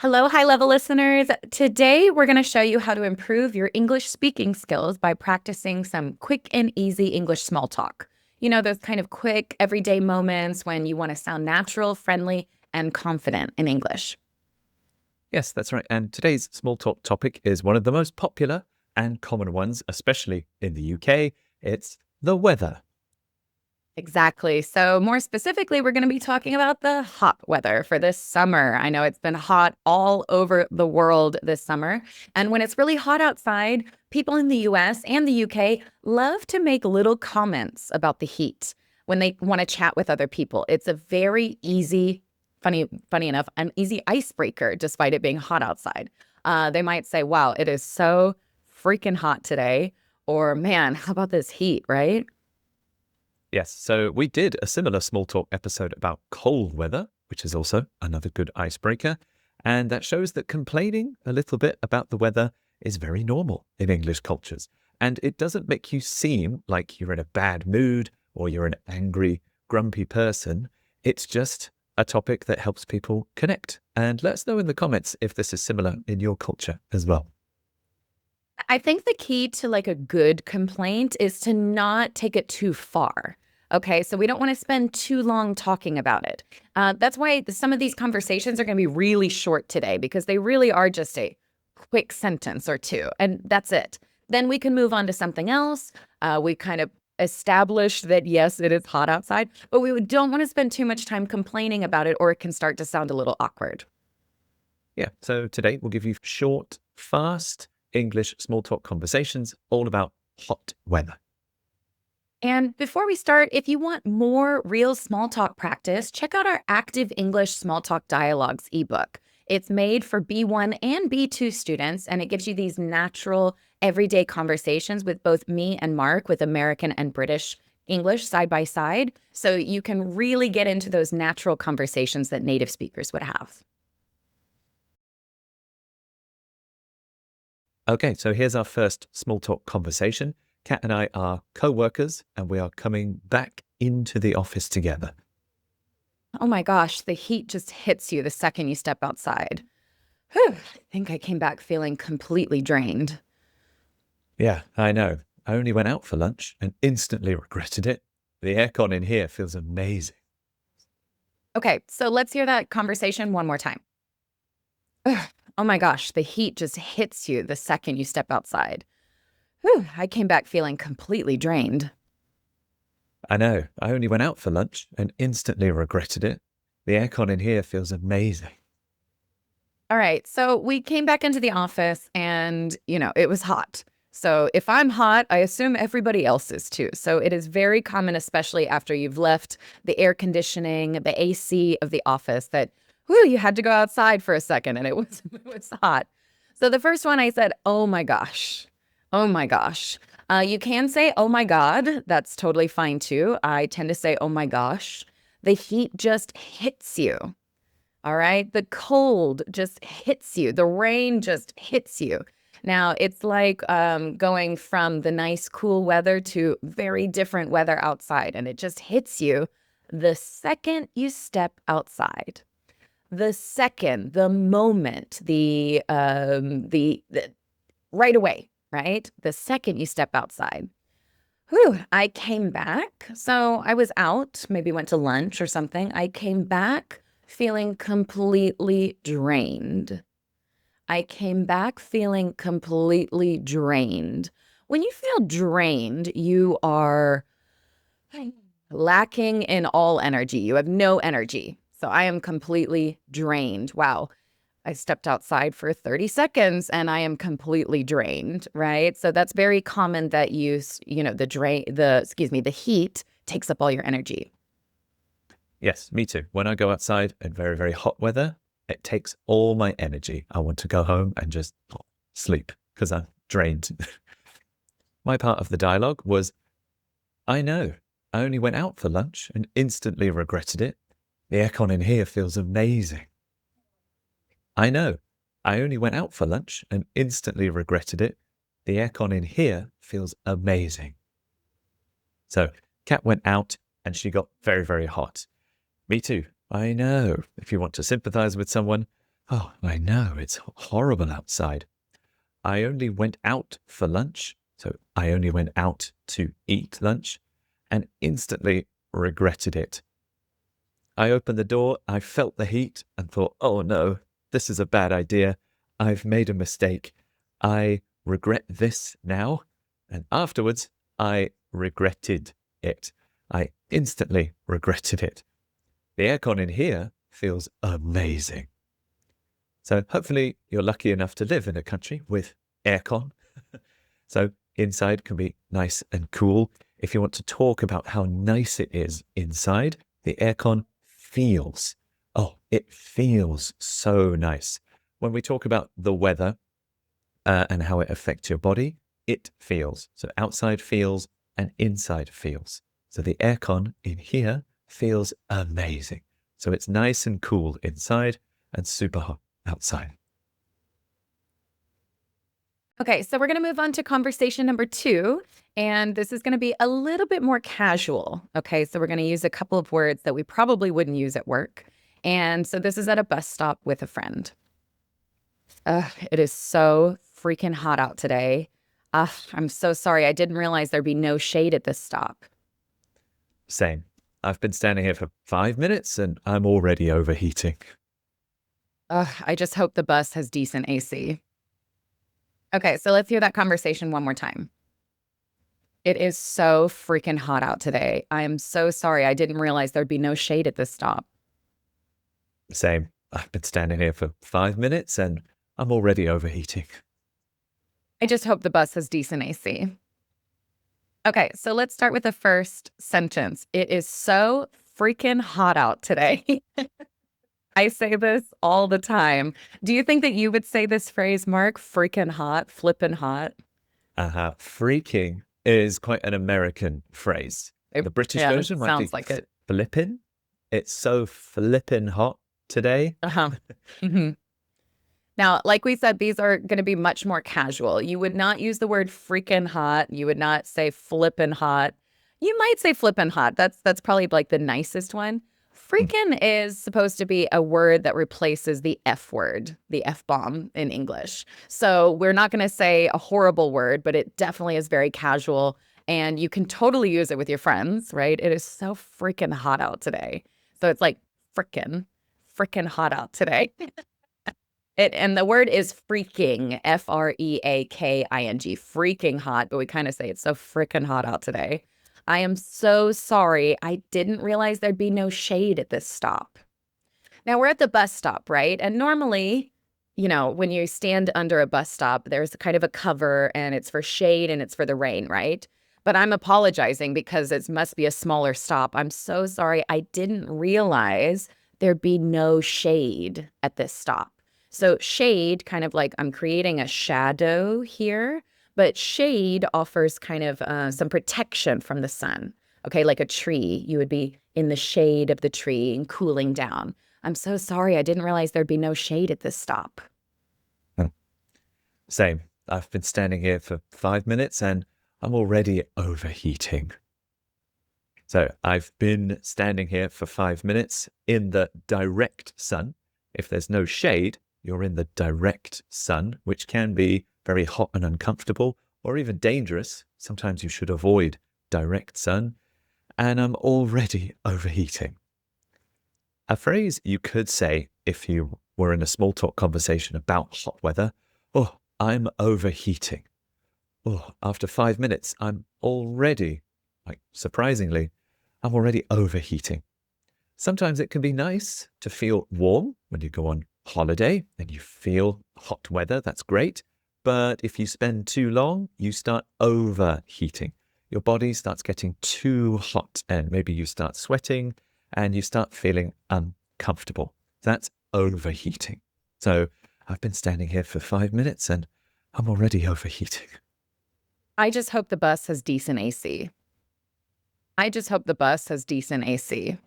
Hello, high level listeners. Today, we're going to show you how to improve your English speaking skills by practicing some quick and easy English small talk. You know, those kind of quick, everyday moments when you want to sound natural, friendly, and confident in English. Yes, that's right. And today's small talk topic is one of the most popular and common ones, especially in the UK. It's the weather. Exactly. So, more specifically, we're going to be talking about the hot weather for this summer. I know it's been hot all over the world this summer. And when it's really hot outside, people in the US and the UK love to make little comments about the heat when they want to chat with other people. It's a very easy, funny enough, an easy icebreaker despite it being hot outside. They might say, wow, it is so freaking hot today. Or, man, how about this heat, right? Yes, so we did a similar small talk episode about cold weather, which is also another good icebreaker. And that shows that complaining a little bit about the weather is very normal in English cultures. And it doesn't make you seem like you're in a bad mood or you're an angry, grumpy person. It's just a topic that helps people connect. And let us know in the comments if this is similar in your culture as well. I think the key to like a good complaint is to not take it too far. Okay, so we don't want to spend too long talking about it. That's why some of these conversations are going to be really short today because they really are just a quick sentence or two, and that's it. Then we can move on to something else. We kind of established that, yes, it is hot outside, but we don't want to spend too much time complaining about it or it can start to sound a little awkward. Yeah, so today we'll give you short, fast English small talk conversations all about hot weather. And before we start, if you want more real small talk practice, check out our Active English Small Talk Dialogues ebook. It's made for B1 and B2 students, and it gives you these natural, everyday conversations with both me and Mark with American and British English side by side. So you can really get into those natural conversations that native speakers would have. Okay, so here's our first small talk conversation. Kat and I are co-workers and we are coming back into the office together. Oh my gosh, the heat just hits you the second you step outside. Whew, I think I came back feeling completely drained. Yeah, I know. I only went out for lunch and instantly regretted it. The aircon in here feels amazing. Okay, so let's hear that conversation one more time. Ugh, oh my gosh, the heat just hits you the second you step outside. Whew, I came back feeling completely drained. I know. I only went out for lunch and instantly regretted it. The aircon in here feels amazing. All right, so we came back into the office and, it was hot. So if I'm hot, I assume everybody else is too. So it is very common, especially after you've left the air conditioning, the AC of the office, that, whew, you had to go outside for a second and it was, it was hot. So the first one I said, oh my gosh. Oh my gosh. You can say, oh my God. That's totally fine too. I tend to say, oh my gosh. The heat just hits you. All right. The cold just hits you. The rain just hits you. Now, it's like going from the nice, cool weather to very different weather outside, and it just hits you the second you step outside. The second, the moment, the right away, right? The second you step outside. Whew, I came back. So I was out, maybe went to lunch or something. I came back feeling completely drained. I came back feeling completely drained. When you feel drained, you are lacking in all energy. You have no energy. So I am completely drained. Wow. I stepped outside for 30 seconds and I am completely drained, right? So that's very common that the heat takes up all your energy. Yes, me too. When I go outside in very, very hot weather, it takes all my energy. I want to go home and just sleep because I'm drained. My part of the dialogue was, I know. I only went out for lunch and instantly regretted it. The aircon in here feels amazing. I know. I only went out for lunch and instantly regretted it. The aircon in here feels amazing. So Kat went out and she got very, very hot. Me too. I know. If you want to sympathize with someone, Oh, I know. It's horrible outside. I only went out for lunch. So I only went out to eat lunch and instantly regretted it. I opened the door, I felt the heat and thought, oh no, this is a bad idea. I've made a mistake. I regret this now. And afterwards, I regretted it. I instantly regretted it. The aircon in here feels amazing. So hopefully you're lucky enough to live in a country with aircon. So inside can be nice and cool. If you want to talk about how nice it is inside, the aircon feels. Oh, it feels so nice. When we talk about the weather and how it affects your body, it feels. So outside feels and inside feels. So the aircon in here feels amazing. So it's nice and cool inside and super hot outside. Okay, so we're going to move on to conversation number 2, and this is going to be a little bit more casual. Okay, so we're going to use a couple of words that we probably wouldn't use at work. And so this is at a bus stop with a friend. It is so freaking hot out today. I'm so sorry. I didn't realize there'd be no shade at this stop. Same. I've been standing here for 5 minutes and I'm already overheating. I just hope the bus has decent AC. Okay, so let's hear that conversation one more time. It is so freaking hot out today. I am so sorry. I didn't realize there'd be no shade at this stop. Same. I've been standing here for 5 minutes and I'm already overheating. I just hope the bus has decent AC. Okay, so let's start with the first sentence. It is so freaking hot out today. I say this all the time. Do you think that you would say this phrase, Mark? Freaking hot, flippin' hot? Freaking is quite an American phrase. The British Yeah, version might be sounds like it. flippin'. It's so flippin' hot today. Uh-huh. hmm Now, like we said, these are going to be much more casual. You would not use the word freaking hot. You would not say flippin' hot. You might say flippin' hot. That's probably like the nicest one. Freaking is supposed to be a word that replaces the F word, the F bomb in English. So we're not going to say a horrible word, but it definitely is very casual. And you can totally use it with your friends, right? It is so freaking hot out today. So it's like freaking hot out today. And the word is freaking, Freaking, freaking hot, but we kind of say it's so freaking hot out today. I am so sorry. I didn't realize there'd be no shade at this stop. Now we're at the bus stop, right? And normally, when you stand under a bus stop, there's kind of a cover and it's for shade and it's for the rain, right? But I'm apologizing because it must be a smaller stop. I'm so sorry. I didn't realize there'd be no shade at this stop. So shade, kind of like I'm creating a shadow here, but shade offers kind of some protection from the sun. Okay, like a tree, you would be in the shade of the tree and cooling down. I'm so sorry. I didn't realize there'd be no shade at this stop. Same. I've been standing here for 5 minutes and I'm already overheating. So I've been standing here for 5 minutes in the direct sun. If there's no shade, you're in the direct sun, which can be very hot and uncomfortable or even dangerous. Sometimes you should avoid direct sun. And I'm already overheating. A phrase you could say if you were in a small talk conversation about hot weather, oh, I'm overheating. Oh, after 5 minutes, I'm already, surprisingly, I'm already overheating. Sometimes it can be nice to feel warm when you go on holiday and you feel hot weather. That's great. But if you spend too long, you start overheating. Your body starts getting too hot and maybe you start sweating and you start feeling uncomfortable. That's overheating. So I've been standing here for 5 minutes and I'm already overheating. I just hope the bus has decent AC. I just hope the bus has decent AC.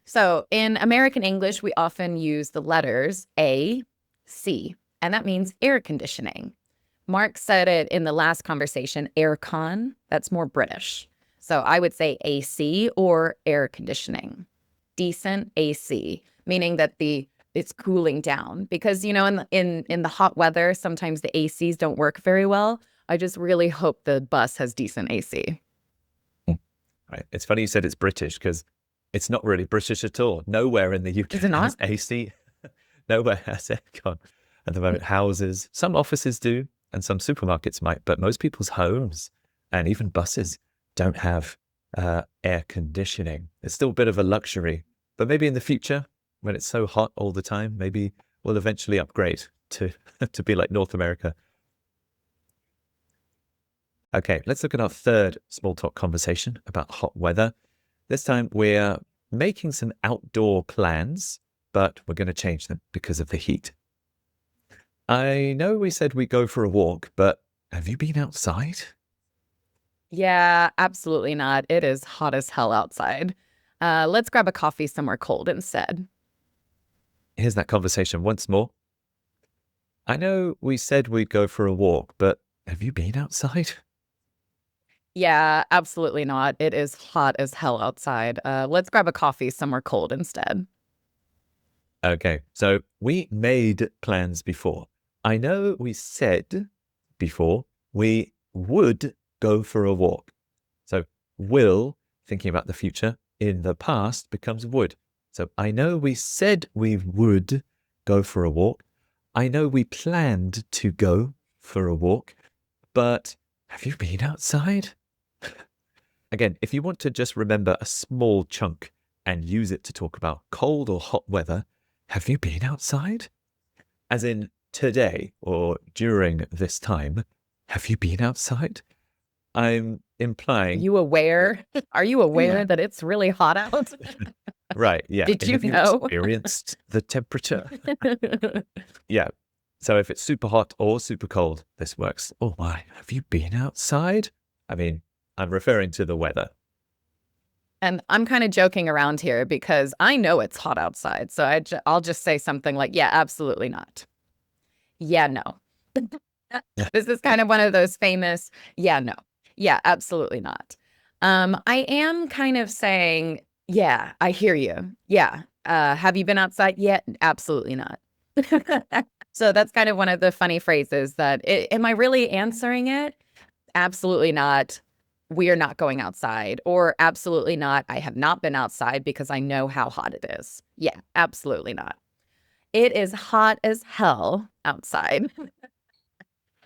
So in American English, we often use the letters A, C, and that means air conditioning. Mark said it in the last conversation, aircon. That's more British. So I would say AC or air conditioning. Decent AC, meaning that the it's cooling down because in the hot weather sometimes the ACs don't work very well. I just really hope the bus has decent AC. Right. It's funny you said it's British because it's not really British at all. Nowhere in the Is it UK has not? AC. Nowhere has aircon at the moment. Houses, some offices do, and some supermarkets might, but most people's homes and even buses don't have air conditioning. It's still a bit of a luxury, but maybe in the future, when it's so hot all the time, maybe we'll eventually upgrade to to be like North America. Okay, let's look at our third small talk conversation about hot weather. This time we're making some outdoor plans, but we're going to change them because of the heat. I know we said we go for a walk, but have you been outside? Yeah, absolutely not. It is hot as hell outside. Let's grab a coffee somewhere cold instead. Here's that conversation once more. I know we said we'd go for a walk, but have you been outside? Yeah, absolutely not. It is hot as hell outside. Let's grab a coffee somewhere cold instead. Okay, so we made plans before. I know we said before we would go for a walk. So will, thinking about the future, in the past becomes would. So I know we said we would go for a walk. I know we planned to go for a walk, but have you been outside? Again, if you want to just remember a small chunk and use it to talk about cold or hot weather, have you been outside? As in today or during this time, have you been outside? I'm Are implying, you aware? Are you yeah, aware that it's really hot out? right, yeah. Did And you have you know? experienced the temperature? Yeah. So if it's super hot or super cold, this works. Oh my, have you been outside? I mean, I'm referring to the weather. And I'm kind of joking around here because I know it's hot outside. So I'll just say something like, yeah, absolutely not. Yeah, no. This is kind of one of those famous, yeah, no. Yeah, absolutely not. I am kind of saying, yeah, I hear you. Yeah. Have you been outside yet? Absolutely not. So that's kind of one of the funny phrases am I really answering it? Absolutely not. We are not going outside. Or absolutely not. I have not been outside because I know how hot it is. Yeah, absolutely not. It is hot as hell outside.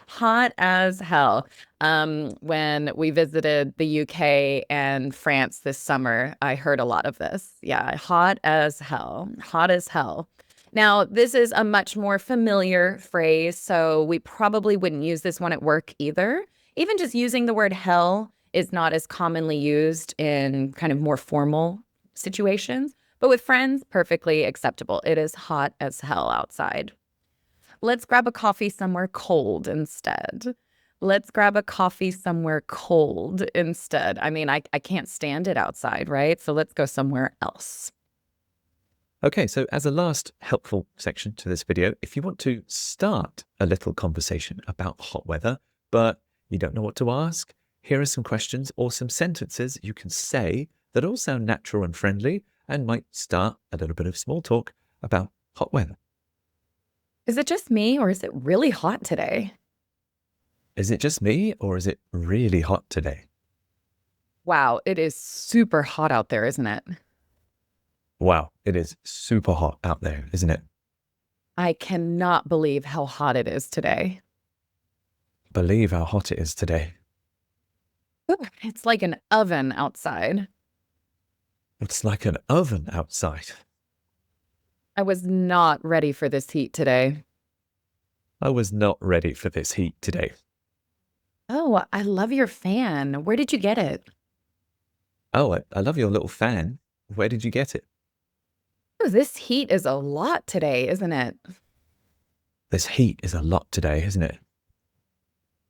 Hot as hell. When we visited the UK and France this summer, I heard a lot of this. Yeah, hot as hell. Hot as hell. Now, this is a much more familiar phrase, so we probably wouldn't use this one at work either. Even just using the word hell is not as commonly used in kind of more formal situations, but with friends, perfectly acceptable. It is hot as hell outside. Let's grab a coffee somewhere cold instead. Let's grab a coffee somewhere cold instead. I mean, I can't stand it outside, right? So let's go somewhere else. Okay, so as a last helpful section to this video, if you want to start a little conversation about hot weather, but you don't know what to ask, here are some questions or some sentences you can say that all sound natural and friendly and might start a little bit of small talk about hot weather. Is it just me or is it really hot today? Is it just me or is it really hot today? Wow, it is super hot out there, isn't it? Wow, it is super hot out there, isn't it? I cannot believe how hot it is today. Believe how hot it is today. Ooh, it's like an oven outside. It's like an oven outside. I was not ready for this heat today. I was not ready for this heat today. Oh, I love your fan. Where did you get it? Oh, I love your little fan. Where did you get it? Ooh, this heat is a lot today, isn't it? This heat is a lot today, isn't it?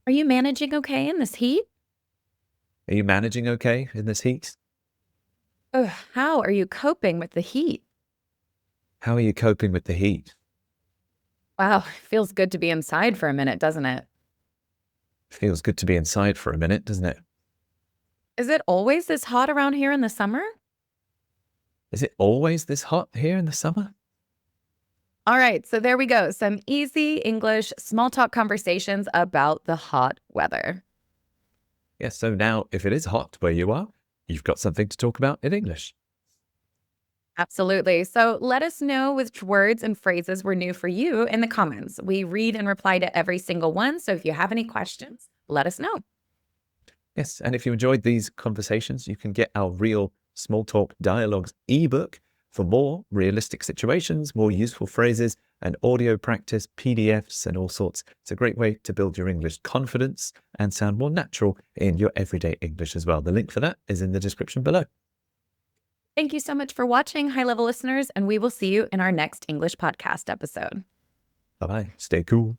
Are you managing okay in this heat? Are you managing okay in this heat? Ugh, how are you coping with the heat? How are you coping with the heat? Wow, feels good to be inside for a minute, doesn't it? Feels good to be inside for a minute, doesn't it? Is it always this hot around here in the summer? Is it always this hot here in the summer? All right, so there we go. Some easy English small talk conversations about the hot weather. Yes, so now if it is hot where you are, you've got something to talk about in English. Absolutely. So let us know which words and phrases were new for you in the comments. We read and reply to every single one. So if you have any questions, let us know. Yes, and if you enjoyed these conversations, you can get our Real Small Talk Dialogues ebook for more realistic situations, more useful phrases, and audio practice, PDFs, and all sorts. It's a great way to build your English confidence and sound more natural in your everyday English as well. The link for that is in the description below. Thank you so much for watching, high level listeners, and we will see you in our next English podcast episode. Bye-bye. Stay cool.